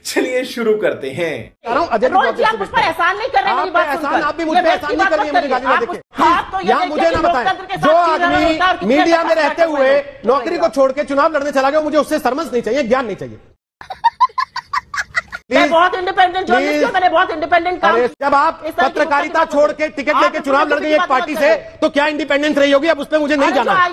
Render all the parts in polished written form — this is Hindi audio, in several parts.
चलिए शुरू करते हैं। रोज जी आप मुझ पर एहसान नहीं कर रहे, मेरी बात सुनकर। आप भी मुझ पे एहसान नहीं कर रही है, मुझे गाली ना देके। तो यहाँ मुझे ना बताएं, जो आदमी मीडिया में रहते हुए नौकरी को छोड़ के चुनाव लड़ने चला गया, मुझे उससे सरमस नहीं चाहिए, ज्ञान नहीं चाहिए। मैं बहुत इंडिपेंडेंट जर्नलिस्ट हूं, मैंने बहुत इंडिपेंडेंट काम। जब आप पत्रकारिता छोड़ के टिकट लेके चुनाव लड़ गई एक पार्टी से, तो क्या इंडिपेंडेंस रही होगी? अब उस पर मुझे नहीं जाना।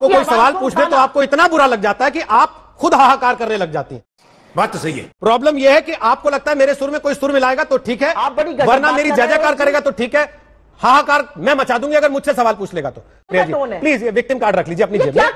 कोई सवाल पूछने तो आपको इतना बुरा लग जाता है कि आप खुद हाहाकार करने लग जाती हैं। बात तो सही है। प्रॉब्लम यह है कि आपको लगता है मेरे सुर में कोई सुर मिलाएगा तो ठीक है, वरना मेरी जय जयकार करेगा तो ठीक है, हाहाकार मैं मचा दूंगी अगर मुझसे सवाल पूछ लेगा तो। प्लीज ये विक्टिम कार्ड रख लीजिए अपनी जेब में।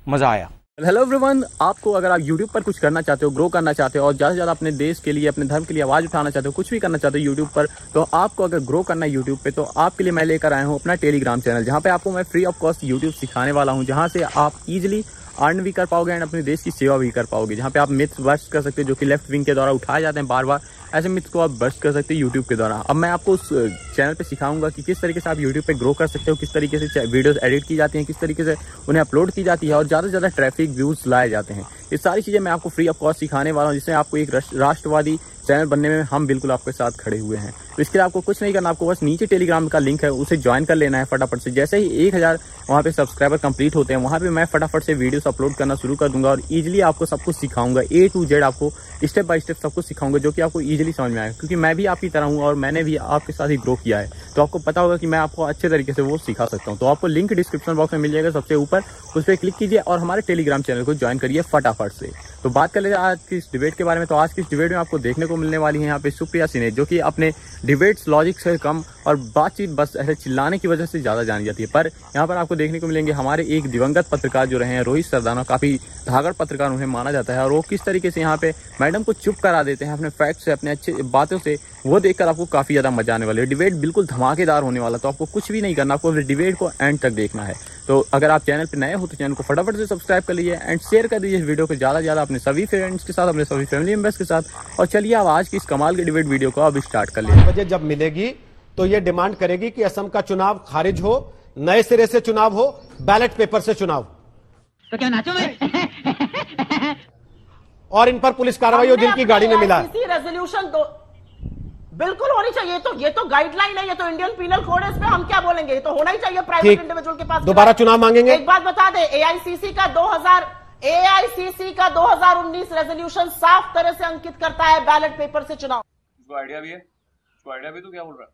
मजा आया। हेलो एवरीवन, आपको अगर आप YouTube पर कुछ करना चाहते हो, ग्रो करना चाहते हो और ज़्यादा से ज़्यादा अपने देश के लिए, अपने धर्म के लिए आवाज़ उठाना चाहते हो, कुछ भी करना चाहते हो YouTube पर, तो आपको अगर ग्रो करना है YouTube पे, तो आपके लिए मैं लेकर आया हूँ अपना टेलीग्राम चैनल, जहाँ पे आपको मैं फ्री ऑफ कॉस्ट YouTube सिखाने वाला हूँ, जहाँ से आप इजीली अर्न भी कर पाओगे एंड अपने देश की सेवा भी कर पाओगे। जहाँ पे आप मिथ्स बस्ट कर सकते हो जो कि लेफ्ट विंग के द्वारा उठाए जाते हैं बार बार, ऐसे मिथ्स को आप बस्ट कर सकते हो यूट्यूब के द्वारा। अब मैं आपको उस चैनल पे सिखाऊंगा कि किस तरीके से आप यूट्यूब पे ग्रो कर सकते हो, किस तरीके से वीडियोस एडिट की जाती हैं, किस तरीके से उन्हें अपलोड की जाती है और ज़्यादा से ज़्यादा ट्रैफिक व्यूज़ लाए जाते हैं। ये सारी चीज़ें मैं आपको फ्री ऑफ कॉस्ट सिखाने वाला हूँ, जिससे आपको एक राष्ट्रवादी चैनल बनने में हम बिल्कुल आपके साथ खड़े हुए हैं। तो इसके लिए आपको कुछ नहीं करना, आपको बस नीचे टेलीग्राम का लिंक है उसे ज्वाइन कर लेना है फटाफट से। जैसे ही 1000 वहाँ पे सब्सक्राइबर कंप्लीट होते हैं, वहाँ पे मैं फटाफट से वीडियोस अपलोड करना शुरू कर दूंगा और इजीली आपको सब कुछ सिखाऊंगा, A to Z आपको स्टेप बाय स्टेप सब कुछ सिखाऊंगा, जो कि आपको इजीली समझ में आएगा। क्योंकि मैं भी आपकी तरह हूँ और मैंने भी आपके साथ ही ग्रो किया है, तो आपको पता होगा कि मैं आपको अच्छे तरीके से वो सिखा सकता हूँ। तो आपको लिंक डिस्क्रिप्शन बॉक्स में मिल जाएगा सबसे ऊपर, उस पर क्लिक कीजिए और हमारे टेलीग्राम चैनल को ज्वाइन करिए फटाफट से। तो बात कर लेते हैं आज की इस डिबेट के बारे में। तो आज की इस डिबेट में आपको देखने को मिलने वाली है यहाँ पे सुप्रिया सिन्हा, जो कि अपने डिबेट्स लॉजिक से कम और बातचीत बस ऐसे चिल्लाने की वजह से ज्यादा जानी जाती है। पर यहाँ पर आपको देखने को मिलेंगे हमारे एक दिवंगत पत्रकार जो रहे हैं रोहित सरदाना, काफी धागड़ पत्रकार उन्हें माना जाता है, और वो किस तरीके से यहाँ पे मैडम को चुप करा देते हैं अपने फैक्ट से, अपने अच्छे बातों से, वो देखकर आपको काफी ज्यादा मजा आने वाली है। डिबेट बिल्कुल धमाकेदार होने वाला, तो आपको कुछ भी नहीं करना, आपको डिबेट को एंड तक देखना है। तो अगर आप चैनल पे नए हो तो चैनल को फटाफट से सब्सक्राइब कर लीजिए एंड शेयर कर दीजिए इस वीडियो को ज्यादा से ज्यादा अपने सभी फ्रेंड्स के साथ, अपने सभी फैमिली मेंबर्स के साथ। और चलिए अब आज की इस कमाल की डिबेट वीडियो को अब स्टार्ट कर लीजिए। बजे जब मिलेगी तो ये डिमांड करेगी कि असम का चुनाव खारिज हो, नए सिरे से चुनाव हो, बैलेट पेपर से चुनाव। तो क्या नाचो मैं? और इन पर पुलिस कार्रवाई हो जिनकी गाड़ी में मिला है। रेजोल्यूशन तो बिल्कुल होनी चाहिए, ये तो गाइडलाइन है, ये तो इंडियन पीनल कोड है, इस पे हम क्या बोलेंगे, ये तो होना ही चाहिए प्राइवेट इंडिविजुअल के पास। दोबारा चुनाव मांगेंगे। एक बात बता दे, एआईसीसी का 2019 रेजोल्यूशन साफ तरह से अंकित करता है बैलेट पेपर से चुनाव। उसको आइडिया भी है, उसको आइडिया भी तो क्या बोल रहा है?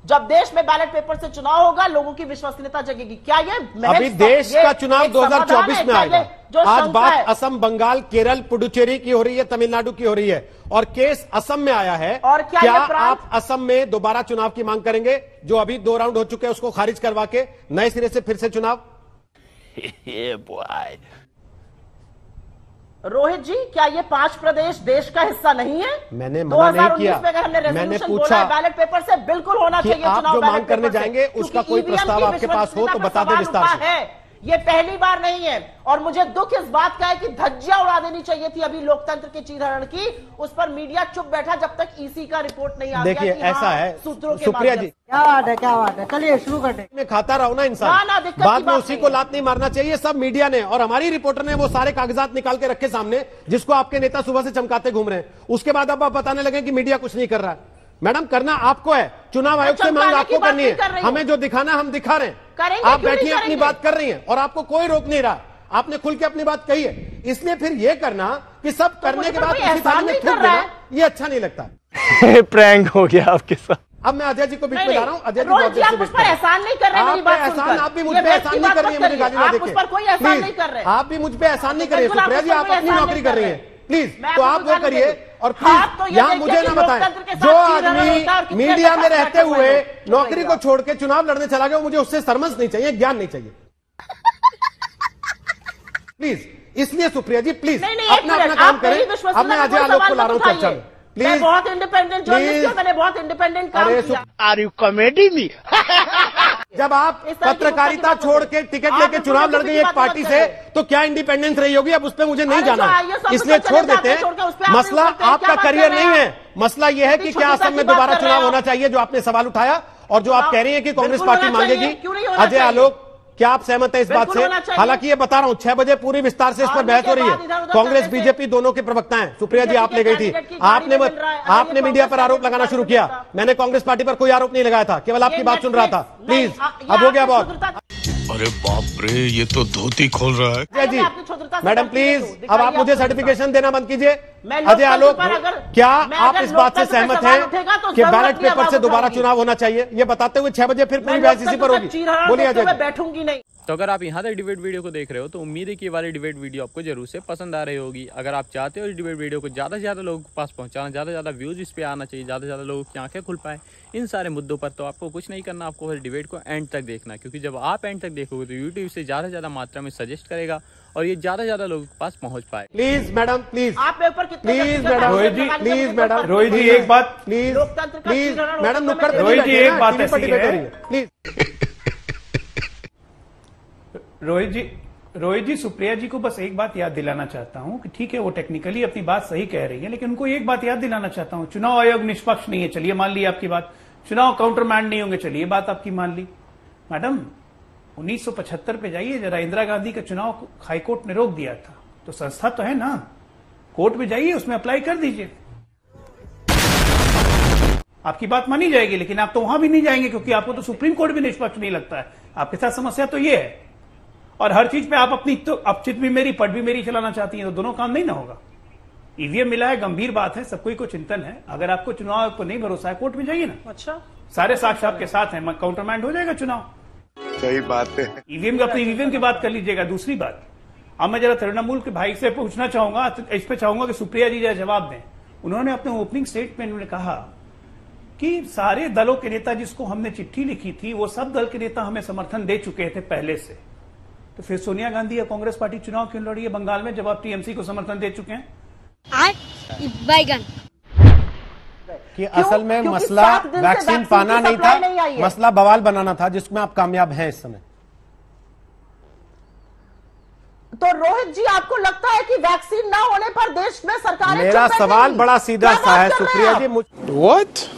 जब देश में बैलेट पेपर से चुनाव होगा, लोगों की विश्वसनीयता जगेगी। क्या ये अभी देश का चुनाव 2024 में आएगा। आज बात असम, बंगाल, केरल, पुडुचेरी की हो रही है, तमिलनाडु की हो रही है, और केस असम में आया है। और क्या आप असम में दोबारा चुनाव की मांग करेंगे? जो अभी 2 राउंड हो चुके हैं उसको खारिज करवा के नए सिरे से फिर से चुनाव। रोहित जी, क्या ये 5 प्रदेश देश का हिस्सा नहीं है? मैंने मना नहीं किया, मैंने पूछा बैलेट पेपर से बिल्कुल होना चाहिए आप चुनाव। जो मांग करने जाएंगे उसका कोई प्रस्ताव आपके पास हो तो बता दें विस्तार से। ये पहली बार नहीं है और मुझे दुख इस बात का है कि धज्जियां उड़ा देनी चाहिए थी अभी लोकतंत्र के चीरहरण की, उस पर मीडिया चुप बैठा जब तक ईसी का रिपोर्ट नहीं आ गया। देखिए ऐसा है सुप्रिया जी, क्या बात है, चलिए शुरू करते में खाता रहो ना इंसान, बाद में उसी को लात नहीं मारना चाहिए। सब मीडिया ने और हमारी रिपोर्टर ने वो सारे कागजात निकाल के रखे सामने जिसको आपके नेता सुबह से चमकाते घूम रहे हैं, उसके बाद अब आप बताने लगे कि मीडिया कुछ नहीं कर रहा है। मैडम करना आपको है, चुनाव आयोग से मांग आपको करनी है, हमें जो दिखाना हम दिखा रहे हैं। आप बैठिए अपनी बात कर रही हैं और आपको कोई रोक नहीं रहा, आपने खुल के अपनी बात कही है। इसलिए फिर ये करना कि सब करने के बाद किसी थाली में थूक देना, ये अच्छा नहीं लगता। प्रैंक हो गया आपके साथ। अब मैं अजय जी को बीच में ला रहा हूँ। अजय जी आप मुझ पर एहसान नहीं कर रहे, मेरी बात सुनकर। आप भी मुझ पे एहसान नहीं कर रही है, मुझे गाली ना देके। कोई एहसान नहीं कर रहे, आप भी मुझ पे एहसान नहीं कर रहे सुप्रिया जी, आप अपनी नौकरी कर रही है प्लीज, तो आप वो करिए। और प्लीज यहाँ मुझे ना बताएं, जो आदमी मीडिया में रहते हुए नौकरी को छोड़ के चुनाव लड़ने चला गया, मुझे उससे सरमस नहीं चाहिए, ज्ञान नहीं चाहिए प्लीज। इसलिए सुप्रिया जी प्लीज अपना अपना काम करें। अब मैं अजय आलोक को ला रहा हूँ चर्चा में प्लीज। बहुत इंडिपेंडेंट जर्नलिस्ट हूं, मैंने बहुत इंडिपेंडेंट काम किया। Are you comedy me? जब आप पत्रकारिता छोड़ के टिकट लेके चुनाव लड़ गई एक पार्टी से, तो क्या इंडिपेंडेंस रही होगी? अब उस पर मुझे नहीं जाना, इसलिए छोड़ देते हैं। मसला आपका करियर नहीं है, मसला यह है कि क्या असम में दोबारा चुनाव होना चाहिए, जो आपने सवाल उठाया और जो आप कह रही हैं कि कांग्रेस पार्टी मांगेगी। अजय आलोक क्या आप सहमत हैं इस बात से? हालांकि ये बता रहा हूं 6 बजे पूरी विस्तार से इस पर बहस हो रही है। कांग्रेस बीजेपी दोनों के प्रवक्ता हैं। सुप्रिया जी आप ले गई थी, आपने मीडिया पर आरोप लगाना शुरू किया। मैंने कांग्रेस पार्टी पर कोई आरोप नहीं लगाया था, केवल आपकी बात सुन रहा था। प्लीज अब हो गया बहुत। अरे बाप रे, ये तो धोती खोल रहा है। जी मैडम प्लीज अब आप मुझे सर्टिफिकेशन देना बंद कीजिए। अजय आलोक, क्या आप इस बात से सहमत हैं कि बैलेट पेपर से दोबारा चुनाव होना चाहिए? ये बताते हुए 6 बजे फिर पूरी बहस इसी पर होगी। बोलिए अजय। बैठूंगी नहीं। तो अगर आप यहाँ तक डिबेट वीडियो को देख रहे हो तो उम्मीद है कि ये वाली डिबेट वीडियो आपको जरूर से पसंद आ रही होगी। अगर आप चाहते हो इस डिबेट वीडियो को ज़्यादा से ज़्यादा लोगों के पास पहुँचाना, ज़्यादा से ज़्यादा व्यूज़ इस पर आना चाहिए, ज़्यादा से ज़्यादा लोगों की आंखें खुल पाए इन सारे मुद्दों पर, तो आपको कुछ नहीं करना, आपको हर डिबेट को एंड तक देखना। क्योंकि जब आप एंड तक देखोगे तो यूट्यूब से ज़्यादा से ज़्यादा मात्रा में सजेस्ट करेगा और ये ज़्यादा से ज़्यादा लोगों के पास पहुँच पाए। प्लीज मैडम प्लीज, आप पेपर कितने please madam, Rohit ji please madam, Rohit ji एक बात प्लीज प्लीज मैडम नुक्कड़ पे रोहित जी एक बात टीवी पर ऐसी डिबेट हो रही है। है प्लीज। रोहित जी सुप्रिया जी को बस एक बात याद दिलाना चाहता हूं कि ठीक है वो टेक्निकली अपनी बात सही कह रही है, लेकिन उनको एक बात याद दिलाना चाहता हूं, चुनाव आयोग निष्पक्ष नहीं है, चलिए मान ली आपकी बात। चुनाव काउंटरमैंड नहीं होंगे, चलिए बात आपकी मान ली। मैडम 1975 पे जाइए जरा, इंदिरा गांधी का चुनाव हाईकोर्ट ने रोक दिया था, तो संस्था तो है ना, कोर्ट में जाइए उसमें अप्लाई कर दीजिए, आपकी बात मानी जाएगी। लेकिन आप तो वहां भी नहीं जाएंगे क्योंकि आपको तो सुप्रीम कोर्ट भी निष्पक्ष नहीं लगता है। आपके साथ समस्या तो ये है, और हर चीज पे आप अपनी तो अपचित भी मेरी पट भी मेरी चलाना चाहती हैं, तो दोनों काम नहीं ना होगा। ईवीएम मिला है, गंभीर बात है, सबको को चिंतन है। अगर आपको चुनाव आयोग पर नहीं भरोसा है, कोर्ट में जाइए ना। अच्छा, सारे साक्ष्य आपके साथ हैं, काउंटरमैंड हो जाएगा चुनाव। सही बात है। ईवीएम का अपनी ईवीएम की बात कर लीजिएगा। दूसरी बात, अब मैं जरा तृणमूल के भाई से पूछना चाहूंगा, इस पे चाहूंगा कि सुप्रिया जी जरा जवाब दें। उन्होंने अपने ओपनिंग स्टेटमेंट में कहा कि सारे दलों के नेता जिसको हमने चिट्ठी लिखी थी वो सब दल के नेता हमें समर्थन दे चुके थे पहले से, तो फिर सोनिया गांधी या कांग्रेस पार्टी चुनाव क्यों लड़ी है बंगाल में जब आप टीएमसी को समर्थन दे चुके हैं? कि असल में मसला वैक्सीन पाना नहीं था, मसला बवाल बनाना था, जिसमें आप कामयाब हैं इस समय। तो रोहित जी आपको लगता है कि वैक्सीन ना होने पर देश में सरकार, मेरा सवाल बड़ा सीधा सा है सुप्रिया जी, मुझसे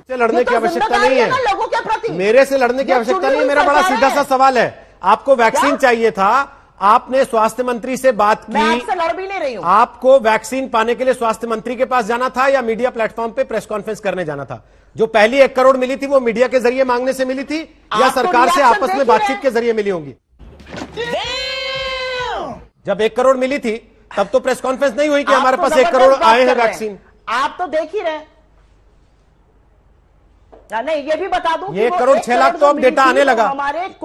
लड़ने की आवश्यकता नहीं है, लोगों के प्रति मेरे से लड़ने की आवश्यकता नहीं है। मेरा बड़ा सीधा सा सवाल है, आपको वैक्सीन चाहिए था, आपने स्वास्थ्य मंत्री से बात की, मैं आपसे लड़ भी नहीं रही हूं। आपको वैक्सीन पाने के लिए स्वास्थ्य मंत्री के पास जाना था या मीडिया प्लेटफॉर्म पे प्रेस कॉन्फ्रेंस करने जाना था? जो पहली 1 करोड़ मिली थी वो मीडिया के जरिए मांगने से मिली थी या सरकार से आपस में बातचीत के जरिए मिली होंगी? जब 1 करोड़ मिली थी तब तो प्रेस कॉन्फ्रेंस नहीं हुई कि हमारे पास 1 करोड़ आए हैं वैक्सीन। आप तो देख ही रहे। नहीं, ये भी बता दूं, ये 1 करोड़ 6 लाख तो अब डेटा आने लगा,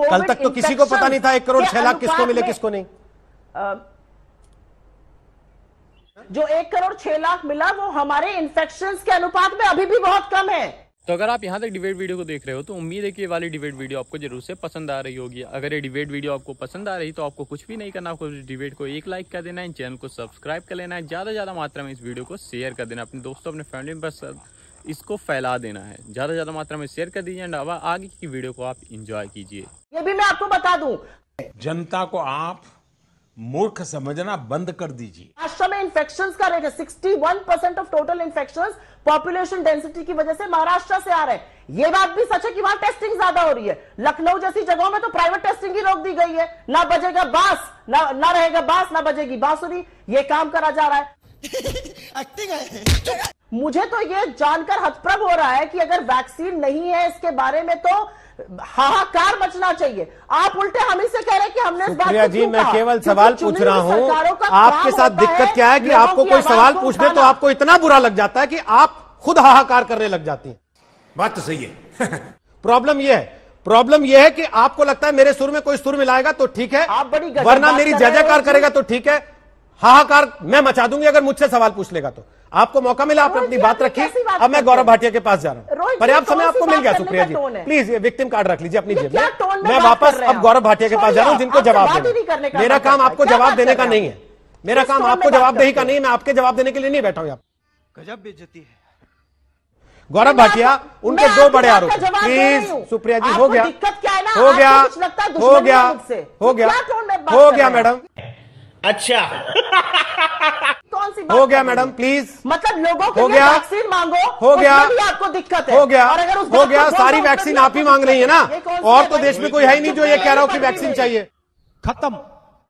कल तक तो किसी को पता नहीं था 1 करोड़ 6 लाख किसको मिले किसको नहीं। जो 1 करोड़ 6 लाख मिला वो हमारे इन्फेक्शंस के अनुपात में अभी भी बहुत कम है। तो अगर आप यहाँ तक डिबेट वीडियो को देख रहे हो तो उम्मीद है कि ये वाली डिबेट वीडियो आपको जरूर से पसंद आ रही होगी। अगर ये डिबेट वीडियो आपको पसंद आ रही तो आपको कुछ भी नहीं करना, आपको डिबेट को एक लाइक कर देना है, चैनल को सब्सक्राइब कर लेना है, ज्यादा से ज्यादा मात्रा में इस वीडियो को शेयर कर देना, अपने दोस्तों अपने फैमिली में बस इसको फैला देना है, ज्यादा से ज्यादा मात्रा में शेयर कर दीजिए एंड आगे की वीडियो को आप एंजॉय कीजिए। ये भी मैं आपको बता दूं, जनता को आप मूर्ख समझना बंद कर दीजिए। महाराष्ट्र में इन्फेक्शंस का रेट है 61% of total infections population density की वजह से महाराष्ट्र से आ रहे हैं। ये बात भी सच है कि वहां टेस्टिंग ज्यादा हो रही है। लखनऊ जैसी जगहों में तो प्राइवेट टेस्टिंग ही रोक दी गई है, ना बजेगा बांस, ना रहेगा बांस, ना बजेगी बांसुरी, ये काम करा जा रहा है। मुझे तो ये जानकर हतप्रभ हो रहा है कि अगर वैक्सीन नहीं है इसके बारे में तो हाहाकार मचना चाहिए। आप उल्टे हम ही से कह रहे हैं कि हमने इस बात को जी, मैं केवल सवाल पूछ रहा हूं, आपके साथ दिक्कत क्या है कि आपको कोई सवाल पूछने तो आपको इतना बुरा लग जाता है कि आप खुद हाहाकार करने लग जाती हैं। बात तो सही है। प्रॉब्लम यह है कि आपको लगता है मेरे सुर में कोई सुर मिलाएगा तो ठीक है, वरना मेरी जय जयकार करेगा तो ठीक है, हाहाकार मैं मचा दूंगी अगर मुझसे सवाल पूछ लेगा तो। आपको मौका मिला, आपने अपनी बात रखी, अब मैं गौरव भाटिया के पास जा रहा हूं। पर्याप्त समय आपको मिल गया सुप्रिया जी, प्लीज ये विक्टिम कार्ड रख लीजिए अपनी जेब में। मैं वापस अब गौरव भाटिया के पास जा रहा हूं जिनको जवाब देना। मेरा काम आपको जवाब देने का नहीं है, मेरा काम आपको जवाबदेही का नहीं है, मैं आपके जवाब देने के लिए नहीं बैठा हूं। गजब बेइज्जती है। गौरव भाटिया, उनके 2 बड़े आरोप। प्लीज सुप्रिया जी, हो गया मैडम। अच्छा तो कौन सी बात हो गया कर रहे मैडम हैं? प्लीज। मतलब लोगों के हो लिए गया। वैक्सीन मांगो, हो गया। उसमें भी आपको दिक्कत है। हो गया। और अगर उस हो बात गया। को सारी बोलो, वैक्सीन उसमें आप ही मांग रही है ना, ये कौन सी और है तो भाई? देश में कोई है ही नहीं जो ये कह रहा हो कि वैक्सीन चाहिए। खत्म।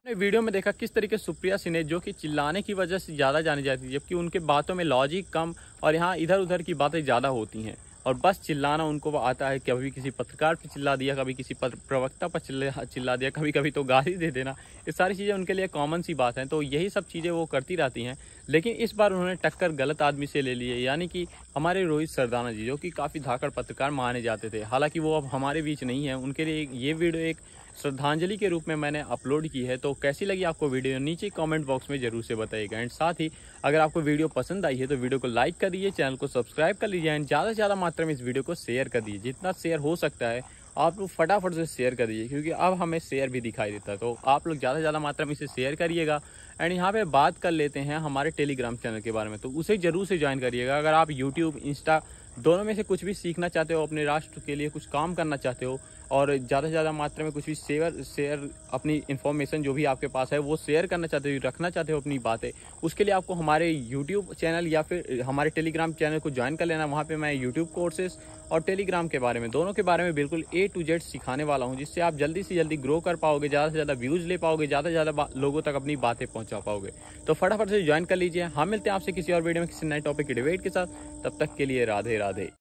ने वीडियो में देखा किस तरीके सुप्रिया सिंह ने, जो कि चिल्लाने की वजह से ज़्यादा जानी जाती है, जबकि उनके बातों में लॉजिक कम और यहाँ इधर उधर की बातें ज़्यादा होती हैं और बस चिल्लाना उनको आता है। कभी किसी पत्रकार पर चिल्ला दिया, कभी किसी प्रवक्ता पर चिल्ला दिया, कभी कभी तो गाली दे देना। ये सारी चीज़ें उनके लिए कॉमन सी बात है, तो यही सब चीज़ें वो करती रहती हैं। लेकिन इस बार उन्होंने टक्कर गलत आदमी से ले ली है, यानी कि हमारे रोहित सरदाना जी, जो कि काफ़ी धाकड़ पत्रकार माने जाते थे। हालांकि वो अब हमारे बीच नहीं है। उनके लिए ये वीडियो एक श्रद्धांजलि के रूप में मैंने अपलोड की है। तो कैसी लगी आपको वीडियो, नीचे कमेंट बॉक्स में जरूर से बताइएगा। एंड साथ ही अगर आपको वीडियो पसंद आई है तो वीडियो को लाइक कर दीजिए, चैनल को सब्सक्राइब कर लीजिए एंड ज़्यादा से ज़्यादा मात्रा में इस वीडियो को शेयर कर दीजिए। जितना शेयर हो सकता है आप लोग फटाफट से शेयर कर दीजिए, क्योंकि अब हमें शेयर भी दिखाई देता है। तो आप लोग ज़्यादा से ज़्यादा मात्रा में इसे शेयर करिएगा। एंड यहाँ पे बात कर लेते हैं हमारे टेलीग्राम चैनल के बारे में, तो उसे जरूर से ज्वाइन करिएगा। अगर आप यूट्यूब, इंस्टा दोनों में से कुछ भी सीखना चाहते हो, अपने राष्ट्र के लिए कुछ काम करना चाहते हो और ज़्यादा से ज़्यादा मात्रा में कुछ भी शेयर अपनी इन्फॉर्मेशन जो भी आपके पास है वो शेयर करना चाहते हो, रखना चाहते हो अपनी बातें, उसके लिए आपको हमारे यूट्यूब चैनल या फिर हमारे टेलीग्राम चैनल को ज्वाइन कर लेना। वहाँ पे मैं यूट्यूब कोर्सेज और टेलीग्राम के बारे में, दोनों के बारे में बिल्कुल A to Z सिखाने वाला हूँ, जिससे आप जल्दी से जल्दी ग्रो कर पाओगे, ज़्यादा से ज़्यादा व्यूज़ ले पाओगे, ज़्यादा से ज़्यादा लोगों तक अपनी बातें पहुँचा पाओगे। तो फटाफट से ज्वाइन कर लीजिए। हम मिलते हैं आपसे किसी और वीडियो में किसी नए टॉपिक की डिबेट के साथ। तब तक के लिए राधे राधे।